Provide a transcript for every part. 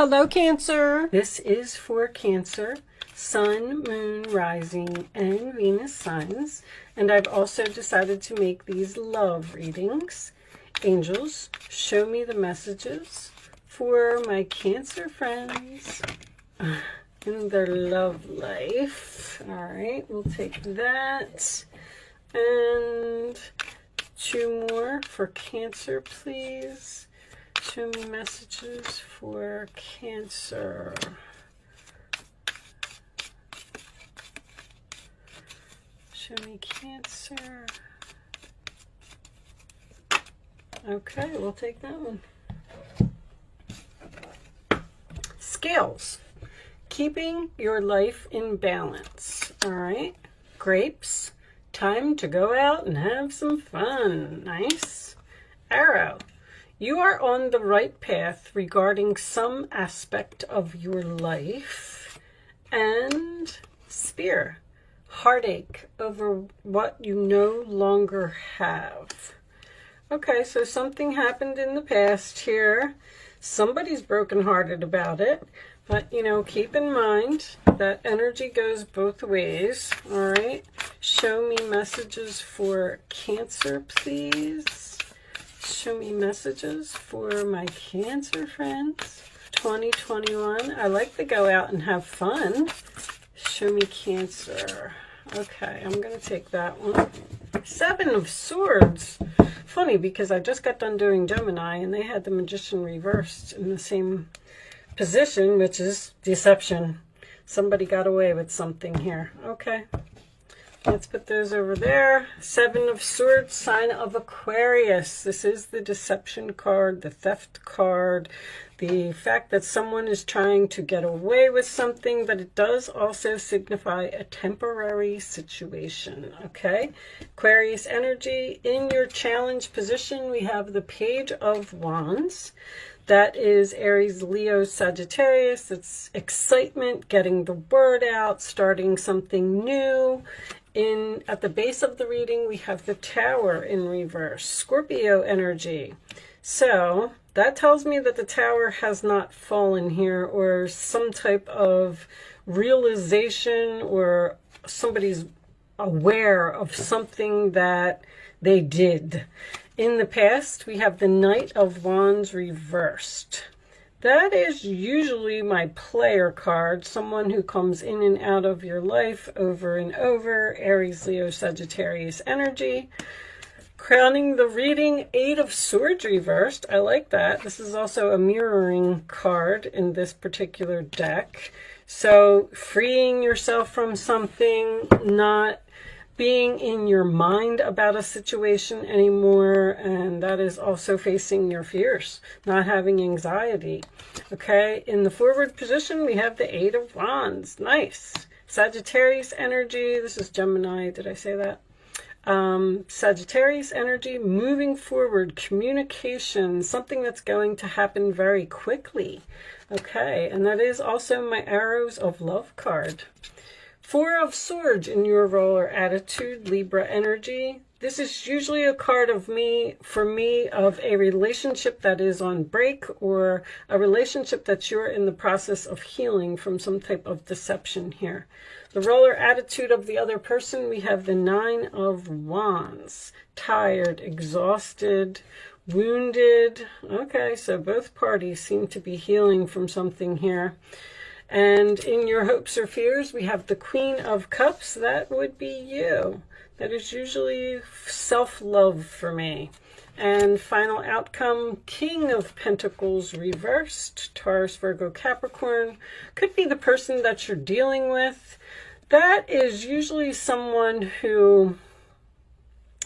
Hello, Cancer. This is for Cancer, Sun, Moon, Rising, and Venus signs. And I've also decided to make these love readings. Angels, show me the messages for my Cancer friends in their love life. All right, we'll take that. And two more for Cancer, please. Show me messages for Cancer. Show me Cancer. Okay, we'll take that one. Scales. Keeping your life in balance. All right. Grapes. Time to go out and have some fun. Nice. Arrow. You are on the right path regarding some aspect of your life. And Spear, heartache over what you no longer have. Okay, so something happened in the past here. Somebody's brokenhearted about it. But, you know, keep in mind that energy goes both ways. All right. Show me messages for Cancer, please. Show me messages for my Cancer friends. 2021. I like to go out and have fun. Show me Cancer. Okay, I'm going to take that one. 7 of Swords. Funny, because I just got done doing Gemini, and they had the Magician reversed in the same position, which is deception. Somebody got away with something here. Okay. Let's put those over there. 7 of Swords, sign of Aquarius. This is the deception card, the theft card, the fact that someone is trying to get away with something, but it does also signify a temporary situation, okay? Aquarius energy, in your challenge position, we have the Page of Wands. That is Aries, Leo, Sagittarius. It's excitement, getting the word out, starting something new. At the base of the reading, we have the Tower in reverse, Scorpio energy. So that tells me that the Tower has not fallen here, or some type of realization, or somebody's aware of something that they did. In the past, we have the Knight of Wands reversed. That is usually my player card, someone who comes in and out of your life over and over. Aries, Leo, Sagittarius energy. Crowning the reading, 8 of Swords reversed. I like that. This is also a mirroring card in this particular deck. So freeing yourself from something, not being in your mind about a situation anymore, and that is also facing your fears, not having anxiety. Okay, in the forward position, we have the 8 of Wands. Nice. Sagittarius energy. This is Gemini. Did I say that? Sagittarius energy, moving forward, communication, something that's going to happen very quickly. Okay, and that is also my Arrows of Love card. 4 of Swords in your role or attitude, Libra energy. This is usually a card of for me, of a relationship that is on break, or a relationship that you're in the process of healing from some type of deception here. The role or attitude of the other person, we have the 9 of Wands. Tired, exhausted, wounded. Okay, so both parties seem to be healing from something here. And in your hopes or fears, we have the Queen of Cups. That would be you. That is usually self-love for me. And final outcome, King of Pentacles reversed. Taurus, Virgo, Capricorn. Could be the person that you're dealing with. That is usually someone who,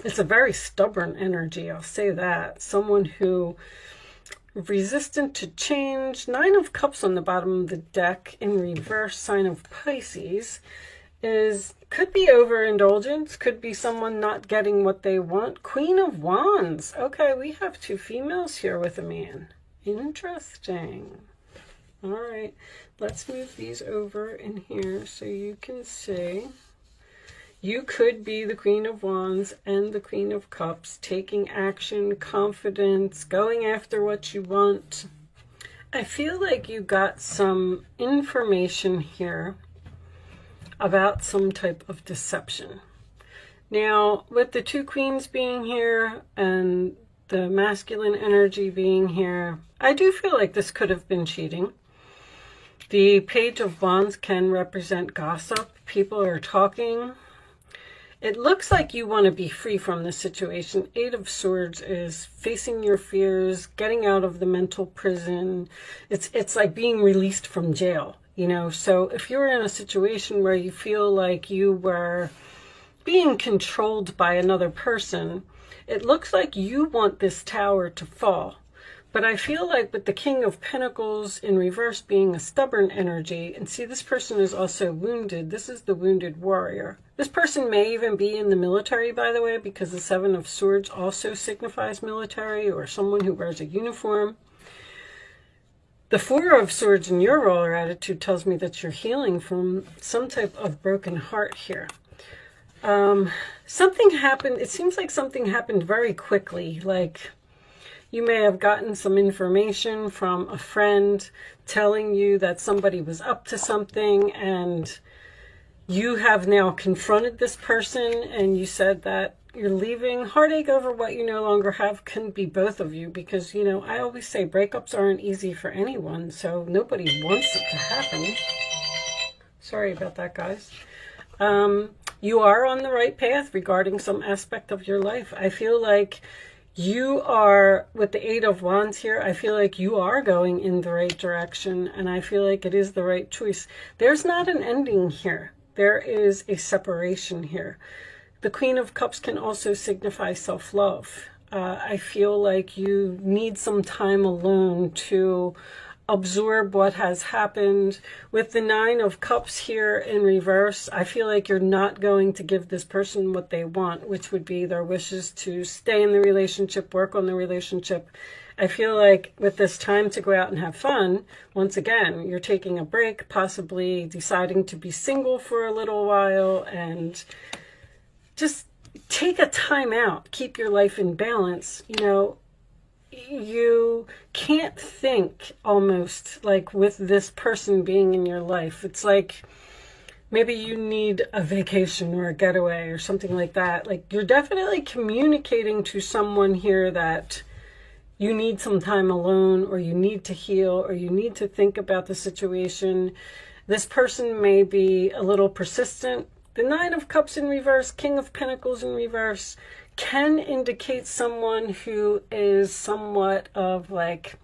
it's a very stubborn energy, I'll say that. Someone who resistant to change. 9 of Cups on the bottom of the deck in reverse, sign of Pisces, could be overindulgence, could be someone not getting what they want. Queen of Wands. Okay, we have 2 females here with a man. Interesting. All right, let's move these over in here so you can see. You could be the Queen of Wands and the Queen of Cups, taking action, confidence, going after what you want. I feel like you got some information here about some type of deception. Now, with the two queens being here and the masculine energy being here, I do feel like this could have been cheating. The Page of Wands can represent gossip. People are talking. It looks like you want to be free from this situation. Eight of Swords is facing your fears, getting out of the mental prison. It's like being released from jail, you know. So if you're in a situation where you feel like you were being controlled by another person, it looks like you want this tower to fall. But I feel like with the King of Pentacles in reverse being a stubborn energy, and see, this person is also wounded. This is the wounded warrior. This person may even be in the military, by the way, because the Seven of Swords also signifies military or someone who wears a uniform. The Four of Swords in your role or attitude tells me that you're healing from some type of broken heart here. Something happened. It seems like something happened very quickly. Like you may have gotten some information from a friend telling you that somebody was up to something, and you have now confronted this person and you said that you're leaving. Heartache over what you no longer have can be both of you, because, you know, I always say breakups aren't easy for anyone, so nobody wants it to happen. Sorry about that, guys. You are on the right path regarding some aspect of your life. I feel like you are, with the Eight of Wands here, I feel like you are going in the right direction, and I feel like it is the right choice. There's not an ending here. There is a separation here. The Queen of Cups can also signify self-love. I feel like you need some time alone to absorb what has happened. With the Nine of Cups here in reverse, I feel like you're not going to give this person what they want, which would be their wishes to stay in the relationship, work on the relationship. I feel like with this time to go out and have fun, once again, you're taking a break, possibly deciding to be single for a little while, and just take a time out, keep your life in balance. You know, you can't think almost like with this person being in your life. It's like maybe you need a vacation or a getaway or something like that. Like you're definitely communicating to someone here that you need some time alone, or you need to heal, or you need to think about the situation. This person may be a little persistent. The Nine of Cups in reverse, King of Pentacles in reverse, can indicate someone who is somewhat of like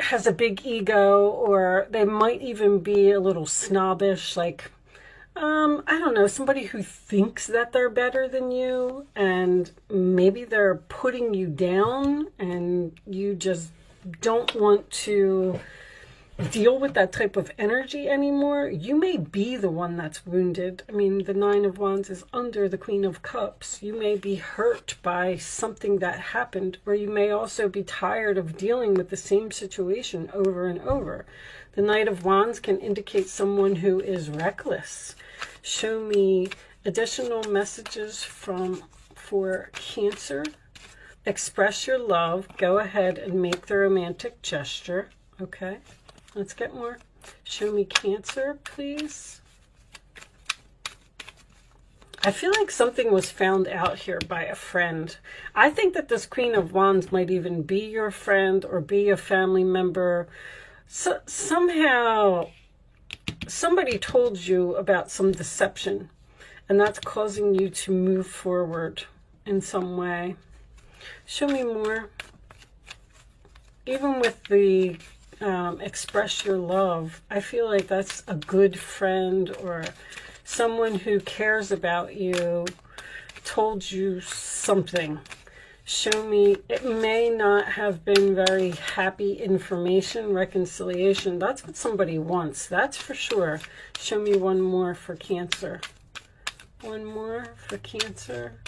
has a big ego, or they might even be a little snobbish, like I don't know, somebody who thinks that they're better than you, and maybe they're putting you down and you just don't want to deal with that type of energy anymore. You may be the one that's wounded. I mean, the Nine of Wands is under the Queen of Cups. You may be hurt by something that happened, or you may also be tired of dealing with the same situation over and over. The Knight of Wands can indicate someone who is reckless. Show me additional messages for Cancer. Express your love. Go ahead and make the romantic gesture. Okay. Let's get more. Show me Cancer, please. I feel like something was found out here by a friend. I think that this Queen of Wands might even be your friend or be a family member. So, somehow, somebody told you about some deception, and that's causing you to move forward in some way. Show me more. Even with the express your love, I feel like that's a good friend or someone who cares about you, told you something. Show me, it may not have been very happy information, reconciliation. That's what somebody wants, that's for sure. Show me one more for Cancer. One more for Cancer.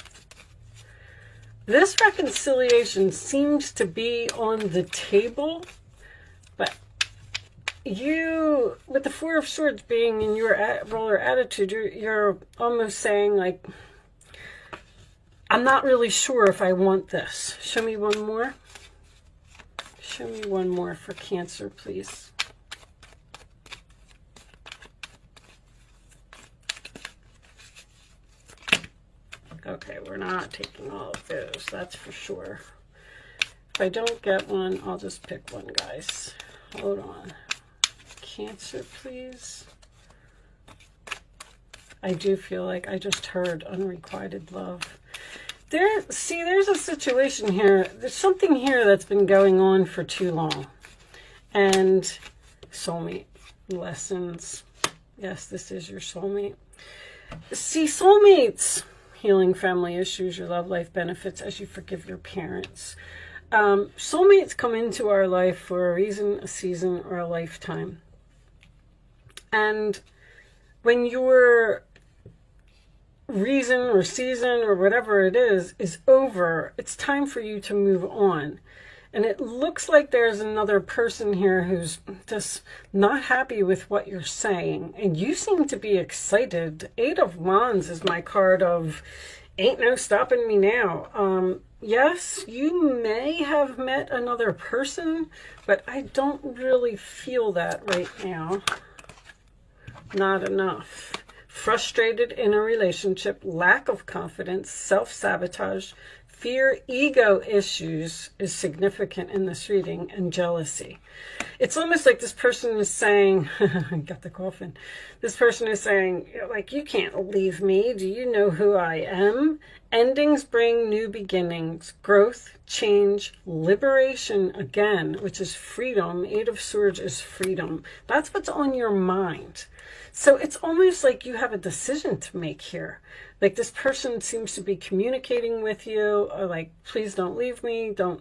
This reconciliation seems to be on the table, but you, with the Four of Swords being in your role or attitude, you're almost saying like, I'm not really sure if I want this. Show me one more. Show me one more for Cancer, please. Okay, we're not taking all of those, that's for sure. If I don't get one, I'll just pick one, guys. Hold on. Cancer, please. I do feel like I just heard unrequited love. See, there's a situation here. There's something here that's been going on for too long. And soulmate lessons. Yes, this is your soulmate. See, soulmates. Healing family issues, your love life benefits as you forgive your parents. Soulmates come into our life for a reason, a season, or a lifetime. And when your reason or season or whatever it is over, it's time for you to move on. And it looks like there's another person here who's just not happy with what you're saying. And you seem to be excited. 8 of Wands is my card of ain't no stopping me now. Yes, you may have met another person, but I don't really feel that right now. Not enough. Frustrated in a relationship, lack of confidence, self-sabotage, fear, ego issues is significant in this reading, and jealousy. It's almost like this person is saying, I got the coffin. This person is saying, like, you can't leave me. Do you know who I am? Endings bring new beginnings, growth, change, liberation again, which is freedom. 8 of Swords is freedom. That's what's on your mind. So it's almost like you have a decision to make here. Like this person seems to be communicating with you, or like, please don't leave me. Don't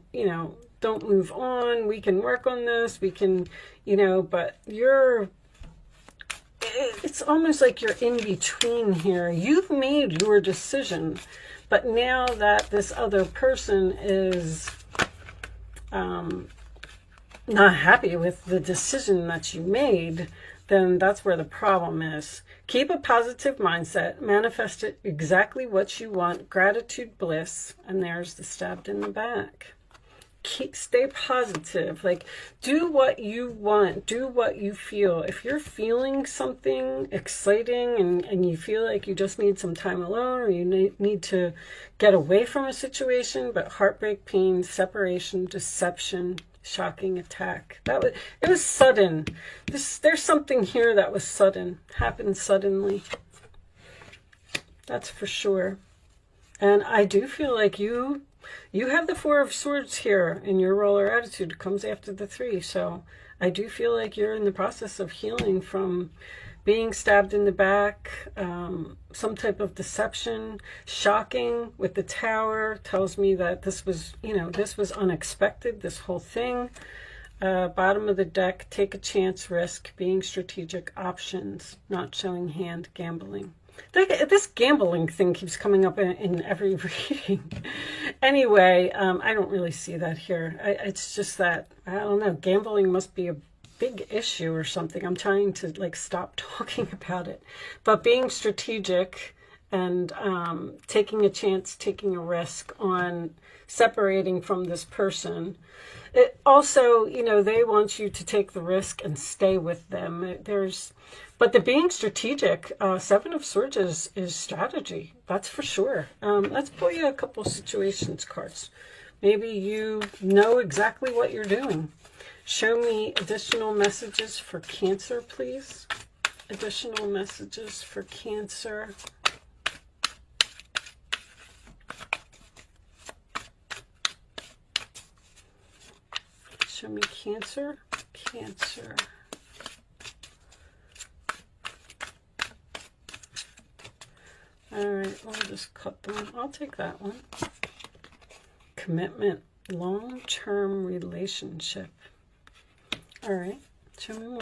move on. We can work on this. We can, but it's almost like you're in between here. You've made your decision, but now that this other person is not happy with the decision that you made, then that's where the problem is. Keep a positive mindset. Manifest it exactly what you want. Gratitude, bliss. And there's the stabbed in the back. Stay positive. Like, do what you want. Do what you feel. If you're feeling something exciting and you feel like you just need some time alone, or you need to get away from a situation, but heartbreak, pain, separation, deception, shocking attack. It was sudden. There's something here that was sudden. Happened suddenly. That's for sure. And I do feel like you have the 4 of Swords here in your roller attitude. It comes after the 3. So I do feel like you're in the process of healing from being stabbed in the back, some type of deception. Shocking with the Tower tells me that this was, this was unexpected, this whole thing. Bottom of the deck, take a chance, risk, being strategic, options, not showing hand, gambling. This gambling thing keeps coming up in every reading. Anyway, I don't really see that here. It's just that, I don't know, gambling must be a big issue or something. I'm trying to stop talking about it. But being strategic and taking a chance, taking a risk on separating from this person. It also, they want you to take the risk and stay with them. But the being strategic, 7 of Swords is strategy. That's for sure. Let's pull you a couple situations cards. Maybe you know exactly what you're doing. Show me additional messages for Cancer, please. Additional messages for Cancer. Show me Cancer. Cancer. All right, I'll just cut them. I'll take that one. Commitment. Long-term relationship. All right, show me more.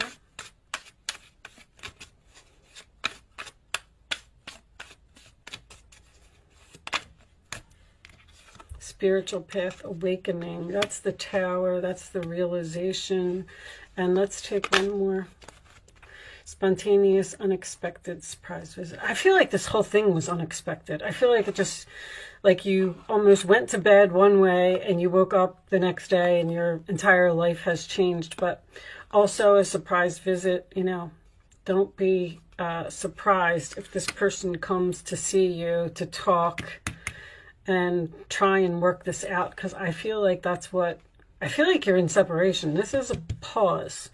Spiritual path, awakening. That's the Tower. That's the realization. And let's take one more. Spontaneous, unexpected surprise visit. I feel like this whole thing was unexpected. I feel like it just, like you almost went to bed one way and you woke up the next day and your entire life has changed. But also a surprise visit, you know, don't be surprised if this person comes to see you, to talk and try and work this out. Because I feel like that's what, I feel like you're in separation. This is a pause.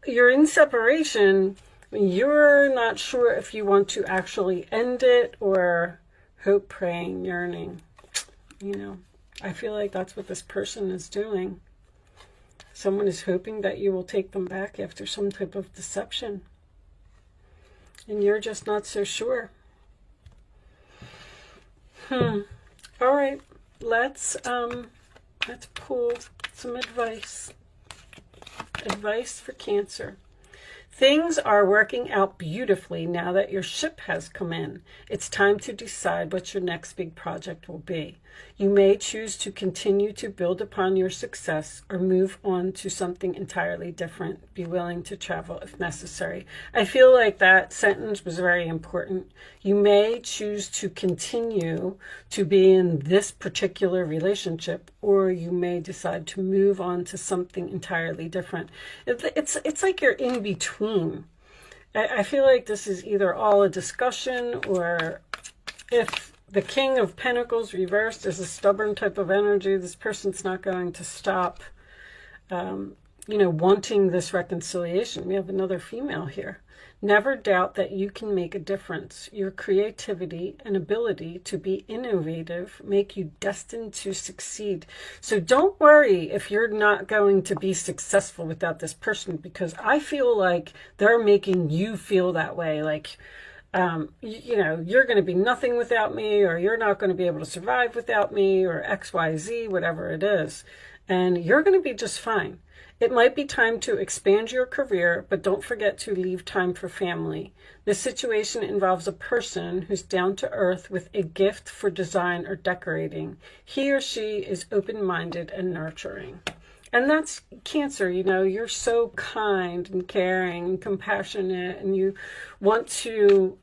You're in separation. You're not sure if you want to actually end it or hope, praying, yearning. You know, I feel like that's what this person is doing. Someone is hoping that you will take them back after some type of deception. And you're just not so sure. All right, let's pull some advice. Advice for Cancer. Things are working out beautifully now that your ship has come in. It's time to decide what your next big project will be. You may choose to continue to build upon your success or move on to something entirely different. Be willing to travel if necessary. I feel like that sentence was very important. You may choose to continue to be in this particular relationship, or you may decide to move on to something entirely different. It's like you're in between. I feel like this is either all a discussion, or if the King of Pentacles reversed is a stubborn type of energy, this person's not going to stop, you know, wanting this reconciliation. We have another female here. Never doubt that you can make a difference. Your creativity and ability to be innovative make you destined to succeed. So don't worry if you're not going to be successful without this person, because I feel like they're making you feel that way. Like, you know, you're going to be nothing without me, or you're not going to be able to survive without me, or XYZ, whatever it is. And you're going to be just fine. It might be time to expand your career, but don't forget to leave time for family. This situation involves a person who's down to earth with a gift for design or decorating. He or she is open-minded and nurturing. And that's Cancer, you know, you're so kind and caring and compassionate, and you want to,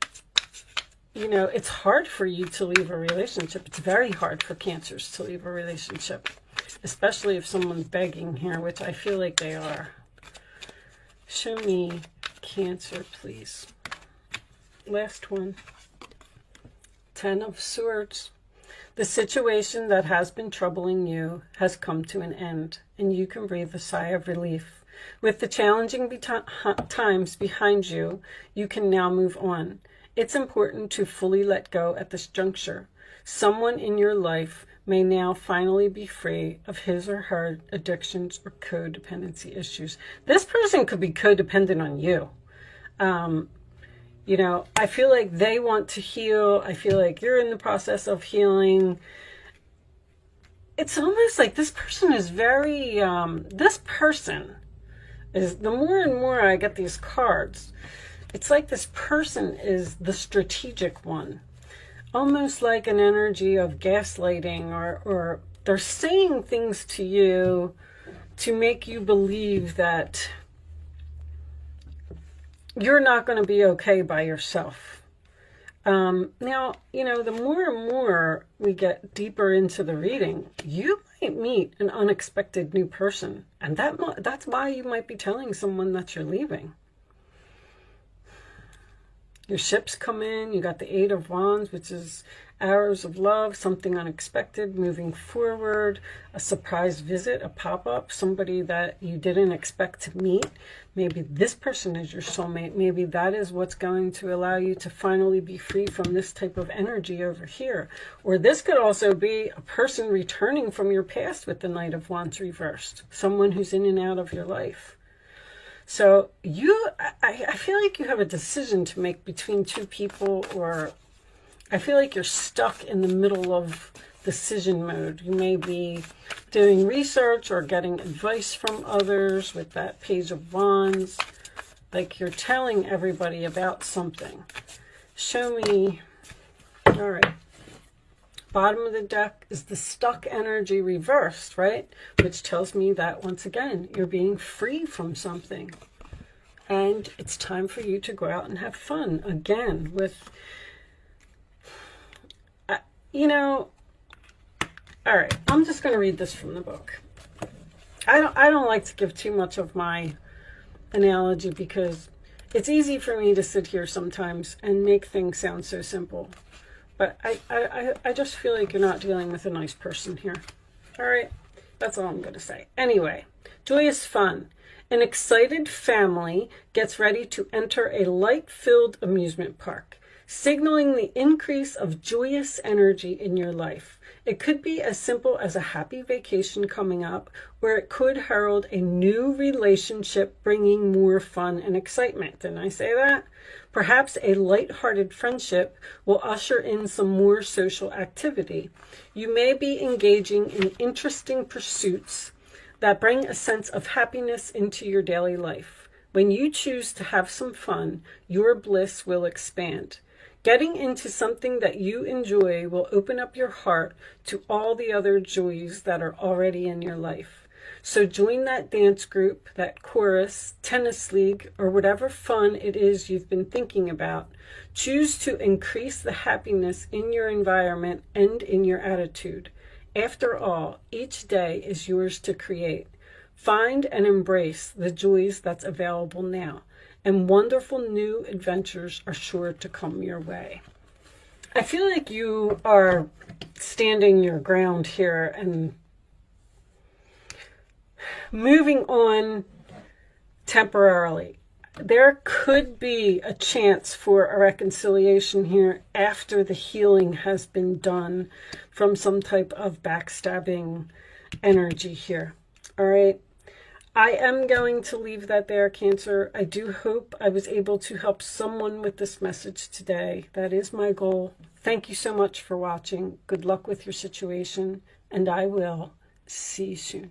you know, it's hard for you to leave a relationship. It's very hard for Cancers to leave a relationship, especially if someone's begging here, which I feel like they are. Show me Cancer, please. Last one. 10 of Swords. The situation that has been troubling you has come to an end, and you can breathe a sigh of relief. With the challenging times behind you, you can now move on. It's important to fully let go at this juncture. Someone in your life may now finally be free of his or her addictions or codependency issues. This person could be codependent on you. You know, I feel like they want to heal. I feel like you're in the process of healing. It's almost like this person is very, this person is, the more and more I get these cards, it's like this person is the strategic one. Almost like an energy of gaslighting, or they're saying things to you to make you believe that you're not going to be okay by yourself. Now, you know, the more and more we get deeper into the reading, you might meet an unexpected new person. And that's why you might be telling someone that you're leaving. Your ships come in, you got the 8 of Wands, which is arrows of love, something unexpected, moving forward, a surprise visit, a pop-up, somebody that you didn't expect to meet. Maybe this person is your soulmate. Maybe that is what's going to allow you to finally be free from this type of energy over here. Or this could also be a person returning from your past with the Knight of Wands reversed, someone who's in and out of your life. So I feel like you have a decision to make between two people, or I feel like you're stuck in the middle of decision mode. You may be doing research or getting advice from others with that Page of Wands. Like you're telling everybody about something. Show me. All right. Bottom of the deck is the stuck energy reversed, right? Which tells me that, once again, you're being free from something. And it's time for you to go out and have fun again with, you know, all right, I'm just going to read this from the book. I don't like to give too much of my analogy because it's easy for me to sit here sometimes and make things sound so simple. But I just feel like you're not dealing with a nice person here. All right, that's all I'm going to say. Anyway, joyous fun. An excited family gets ready to enter a light-filled amusement park, signaling the increase of joyous energy in your life. It could be as simple as a happy vacation coming up, or it could herald a new relationship bringing more fun and excitement. Didn't I say that? Perhaps a light-hearted friendship will usher in some more social activity. You may be engaging in interesting pursuits that bring a sense of happiness into your daily life. When you choose to have some fun, your bliss will expand. Getting into something that you enjoy will open up your heart to all the other joys that are already in your life. So join that dance group, that chorus, tennis league, or whatever fun it is you've been thinking about. Choose to increase the happiness in your environment and in your attitude. After all, each day is yours to create. Find and embrace the joys that's available now, and wonderful new adventures are sure to come your way. I feel like you are standing your ground here and moving on temporarily. There could be a chance for a reconciliation here after the healing has been done from some type of backstabbing energy here. All right. I am going to leave that there, Cancer. I do hope I was able to help someone with this message today. That is my goal. Thank you so much for watching. Good luck with your situation, and I will see you soon.